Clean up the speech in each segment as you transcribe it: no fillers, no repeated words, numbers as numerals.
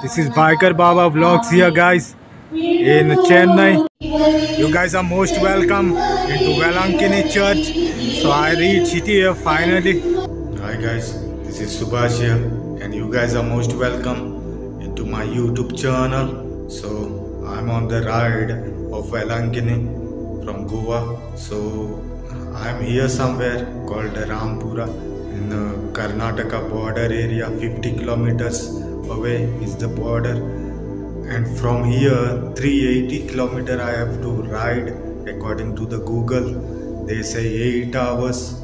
This is Biker Baba Vlogs here, guys, in Chennai. You guys are most welcome into Velankini Church. So I reached here finally. Hi guys, this is Subhash here, and you guys are most welcome into my YouTube channel. So I'm on the ride of Velankini from Goa. So I'm here somewhere called Rampura in the Karnataka border area. 50 kilometers away is the border, and from here 380 kilometer I have to ride. According to the Google, they say 8 hours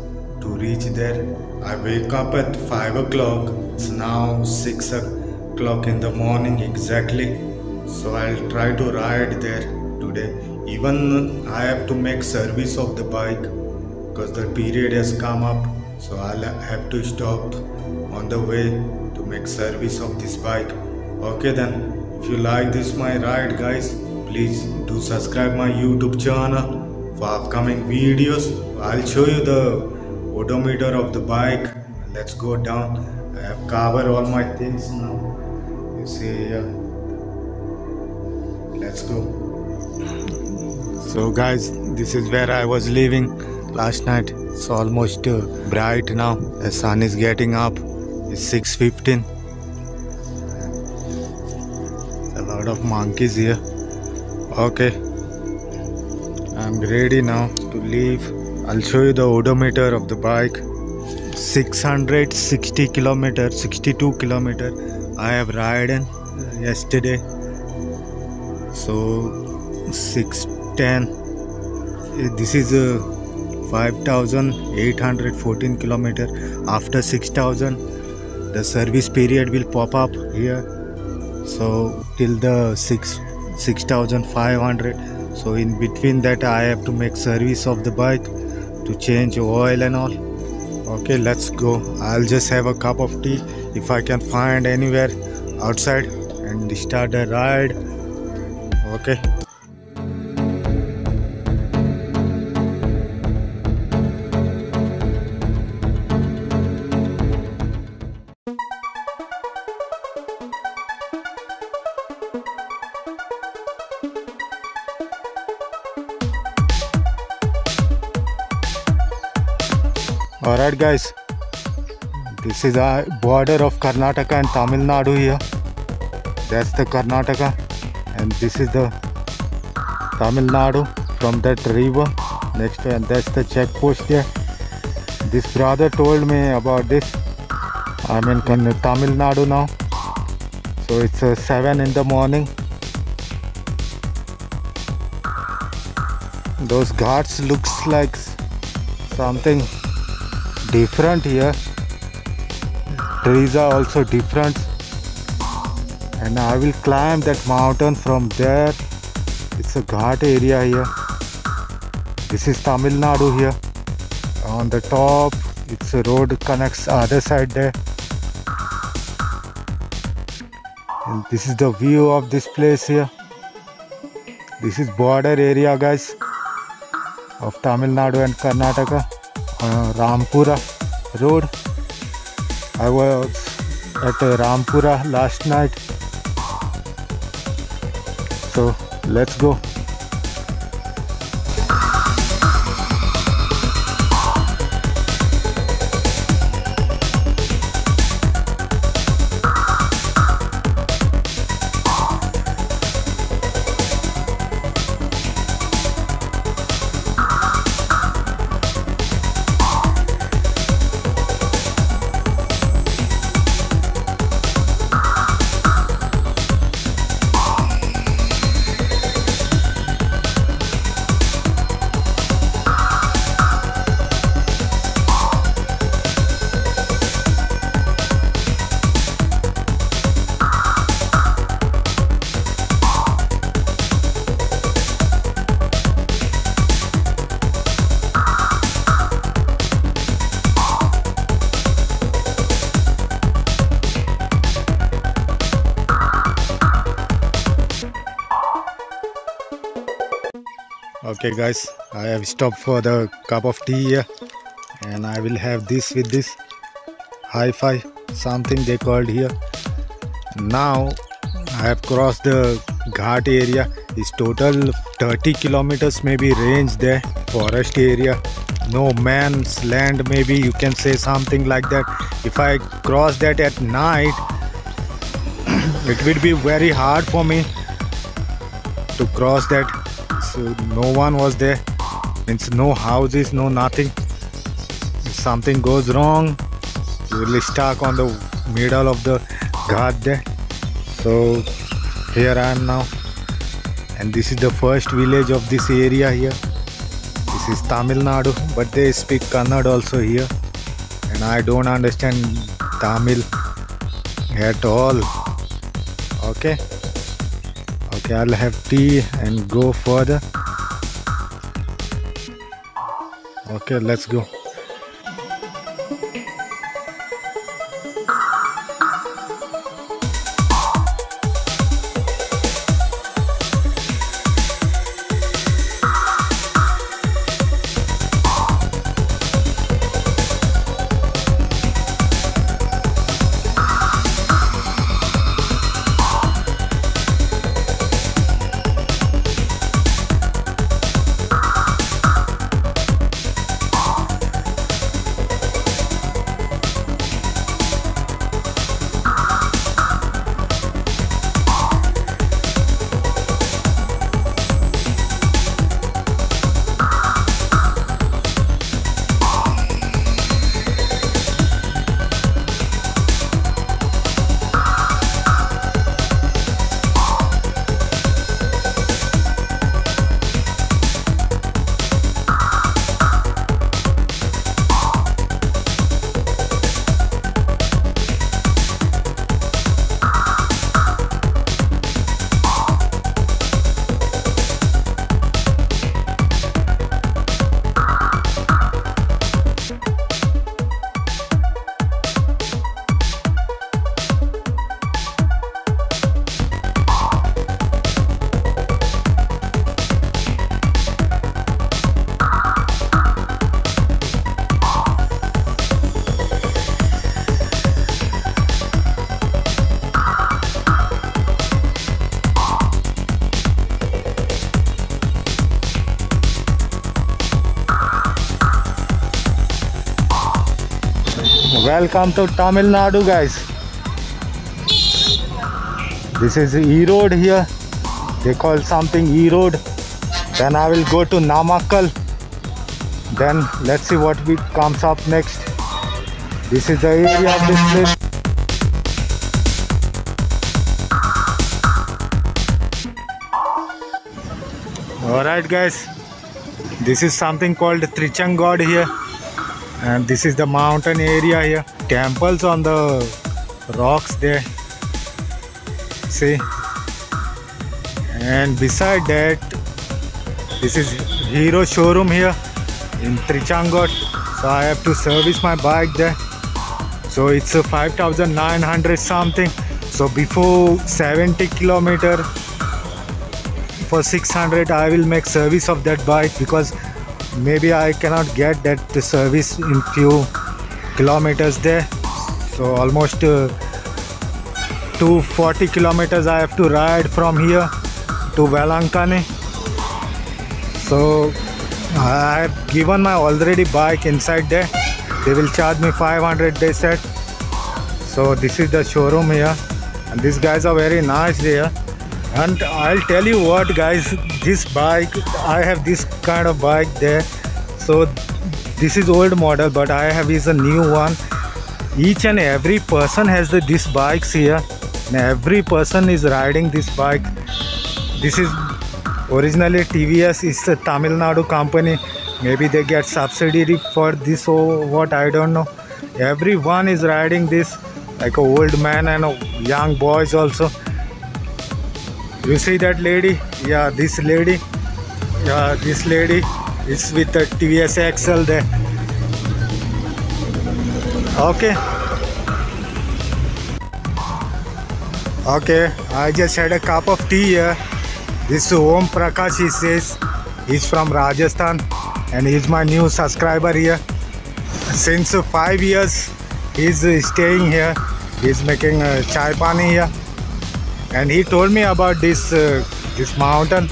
to reach there. I wake up at 5 o'clock. It's now 6 o'clock in the morning exactly. So I'll try to ride there today. Even I have to make service of the bike because the period has come up. So I'll have to stop on the way to make service of this bike. Okay then, if you like this my ride guys, please do subscribe my YouTube channel for upcoming videos. I'll show you the odometer of the bike. Let's go down. I have covered all my things now. You see here. Let's go. So guys, this is where I was living last night. It's almost bright now. The sun is getting up. It's 6:15. A lot of monkeys here. Okay, I'm ready now to leave. I'll show you the odometer of the bike. 660 kilometer, 62 kilometer I have ridden yesterday. So 610. This is 5,814 kilometer. After 6,000 the service period will pop up here. So till the 6,500. So in between that I have to make service of the bike to change oil and all. Okay, let's go. I'll just have a cup of tea if I can find anywhere outside and start the ride. Okay. Alright guys, this is a border of Karnataka and Tamil Nadu here. That's the Karnataka and this is the Tamil Nadu from that river next to, and that's the checkpost here. This brother told me about this. I'm in Tamil Nadu now. So it's 7 in the morning. Those ghats looks like something different here. Trees are also different, and I will climb that mountain from there. It's a ghat area here. This is Tamil Nadu here. On the top it's a road connects other side there, and this is the view of this place here. This is border area guys of Tamil Nadu and Karnataka. Rampura road. I was at Rampura last night. So let's go. Okay guys, I have stopped for the cup of tea here, and I will have this with this hi-fi, something they called here. Now I have crossed the Ghat area. It's total 30 kilometers maybe range there, forest area, no man's land, maybe you can say something like that. If I cross that at night, it will be very hard for me to cross that. So no one was there, means no houses, no nothing. If something goes wrong, you will be stuck on the middle of the Ghat there. So here I am now, and this is the first village of this area here. This is Tamil Nadu, but they speak Kannada also here, and I don't understand Tamil at all. Okay, I'll have tea and go further. Okay, let's go. Welcome to Tamil Nadu, guys. This is E Road here. They call something E Road. Then I will go to Namakkal. Then let's see what comes up next. This is the area of this place. Alright, guys. This is something called Trichangod here. And this is the mountain area here. Temples on the rocks there. See? And beside that, this is Hero showroom here in Trichangod. So I have to service my bike there. So it's a 5,900 something. So before 70 kilometer for 600 I will make service of that bike, because maybe I cannot get that service in few kilometers there. So almost 240 kilometers I have to ride from here to Velankane. So I have given my already bike inside there. They will charge me 500, they said. So this is the showroom here, and these guys are very nice there. And I'll tell you what, guys, this bike, I have this kind of bike there. So this is old model, but I have is a new one. Each and every person has these bikes here, and every person is riding this bike. This is originally TVS, is a Tamil Nadu company. Maybe they get subsidy for this or what, I don't know. Everyone is riding this, like an old man and young boys also. You see that lady? Yeah, this lady. Yeah, this lady is with the TVS XL there. Okay. Okay, I just had a cup of tea here. This Om Prakash, he says, he's from Rajasthan, and he's my new subscriber here. Since 5 years he's staying here. He's making chai pani here. and he told me about this mountain.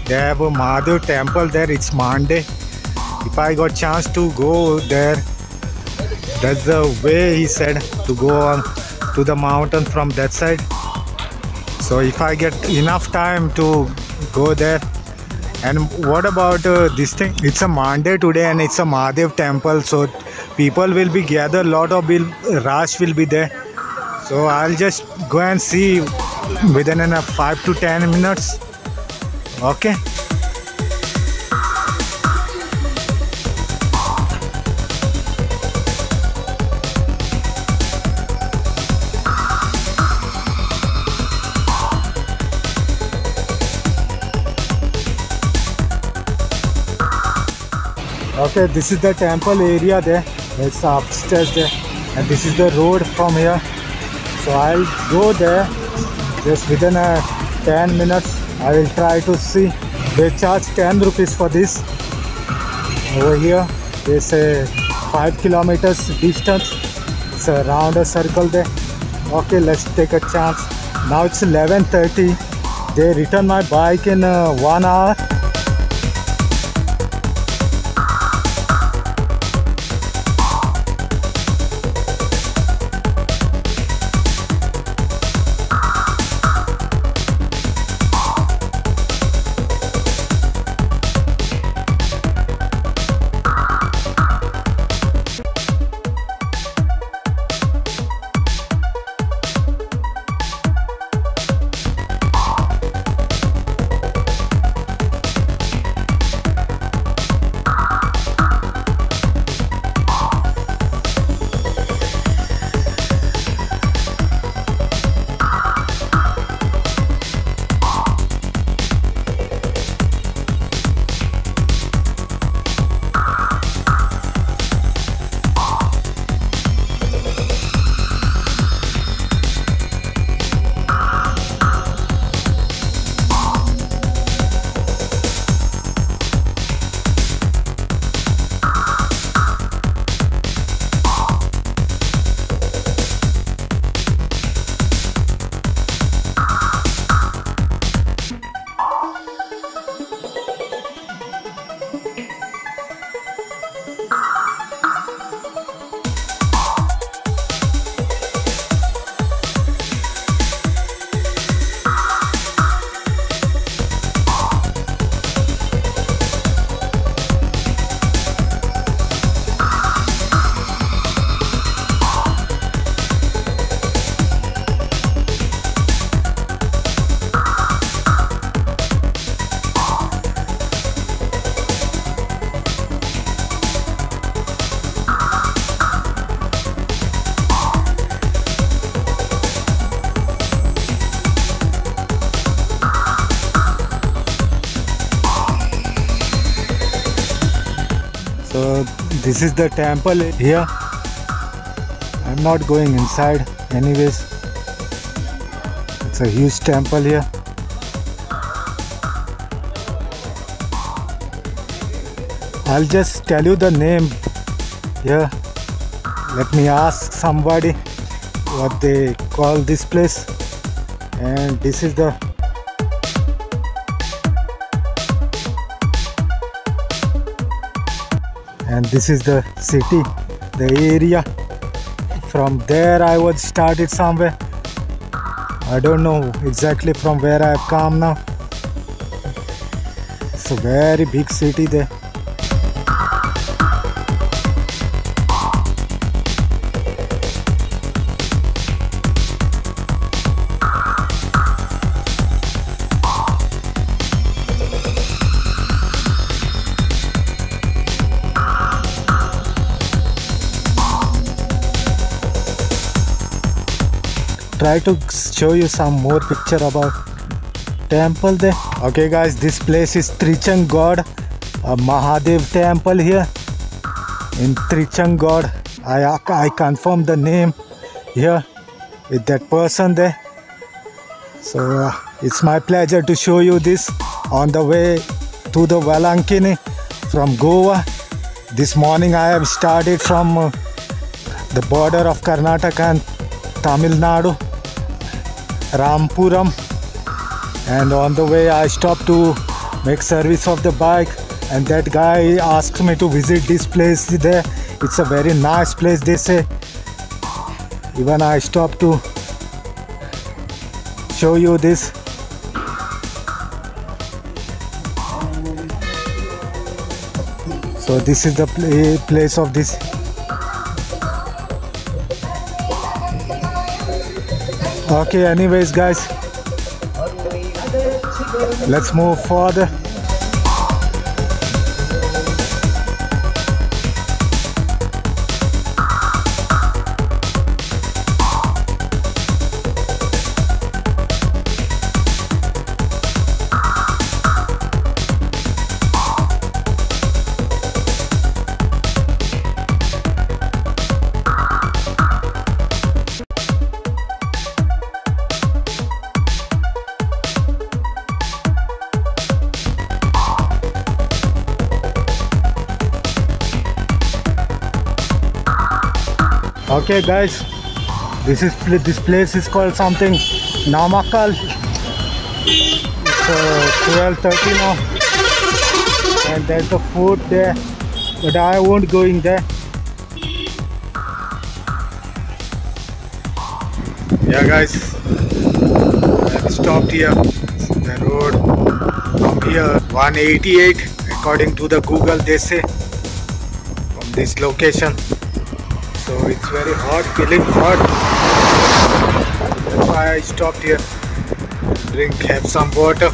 They have a Mahadev temple there. It's Monday. If I got chance to go there, that's the way he said to go on to the mountain from that side. So if I get enough time to go there. And what about this thing? It's a Monday today and it's a Mahadev temple, so people will be gathered, lot of rush will be there. So I'll just go and see within 5 to 10 minutes. Okay. Okay, this is the temple area there. It's upstairs there, and this is the road from here. So I'll go there just within 10 minutes. I will try to see. They charge 10 rupees for this. Over here, they say 5 kilometers distance. It's around a circle there. Okay, let's take a chance. Now it's 11:30. They return my bike in 1 hour. So this is the temple here. I'm not going inside anyways. It's a huge temple here. I'll just tell you the name here. Let me ask somebody what they call this place. And this is the city, the area. From there I was started somewhere. I don't know exactly from where I have come now. It's a very big city there. Try to show you some more picture about temple there. Okay guys, this place is Trichangarh, a Mahadev temple here in Trichangarh. I confirm the name here with that person there. So it's my pleasure to show you this on the way to the Velankini from Goa. This morning I have started from the border of Karnataka and Tamil Nadu. Rampuram, and on the way I stopped to make service of the bike, and that guy asked me to visit this place there. It's a very nice place, they say. Even I stopped to show you this. So this is the place of this. Okay, anyways guys, let's move further. Okay guys, this place is called something Namakkal. It's 12:30 now, and there's the food there, but I won't go in there. Yeah guys, I've stopped here. The road from here 188 according to the Google, they say, from this location. So it's very hot, feeling hot. That's why I stopped here. Have some water.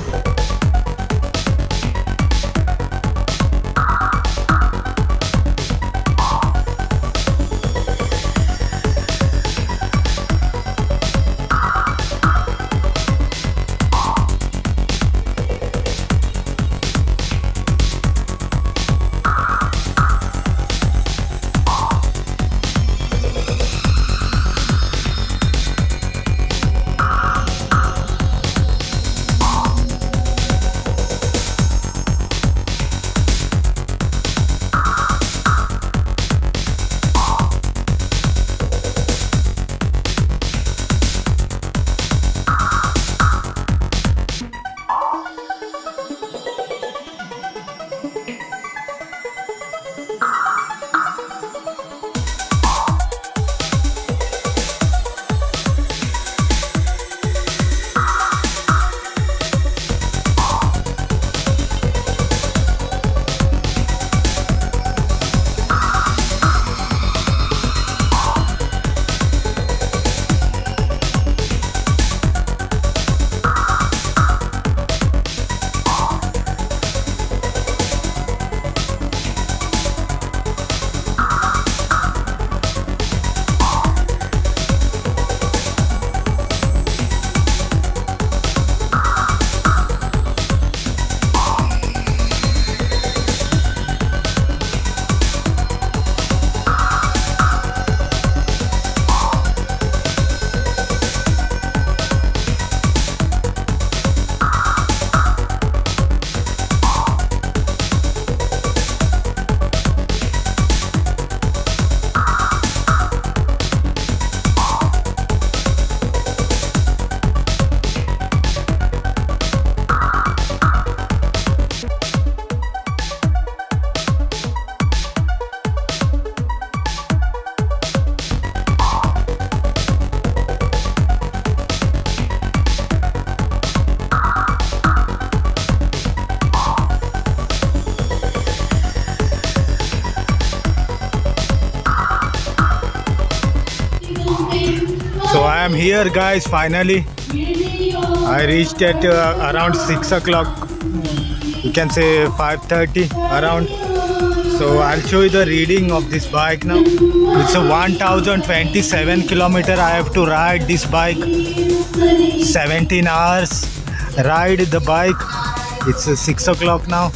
So I am here guys, finally. I reached at around 6 o'clock, you can say 5:30 around. So I'll show you the reading of this bike now. It's a 1027 kilometer I have to ride this bike. 17 hours ride the bike. It's 6 o'clock now.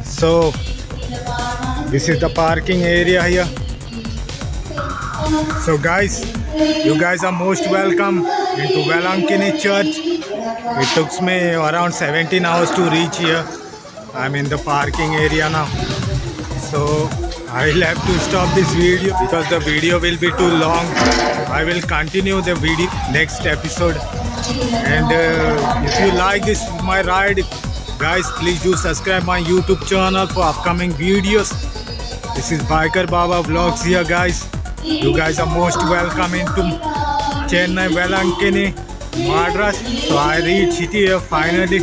So this is the parking area here. So guys, you guys are most welcome into Velankini Church. It took me around 17 hours to reach here. I'm in the parking area now. So I'll have to stop this video because the video will be too long. I will continue the video next episode. And if you like this my ride, guys, please do subscribe my YouTube channel for upcoming videos. This is Biker Baba Vlogs here, guys. You guys are most welcome into Chennai, Velankini, Madras. So I reached city here finally.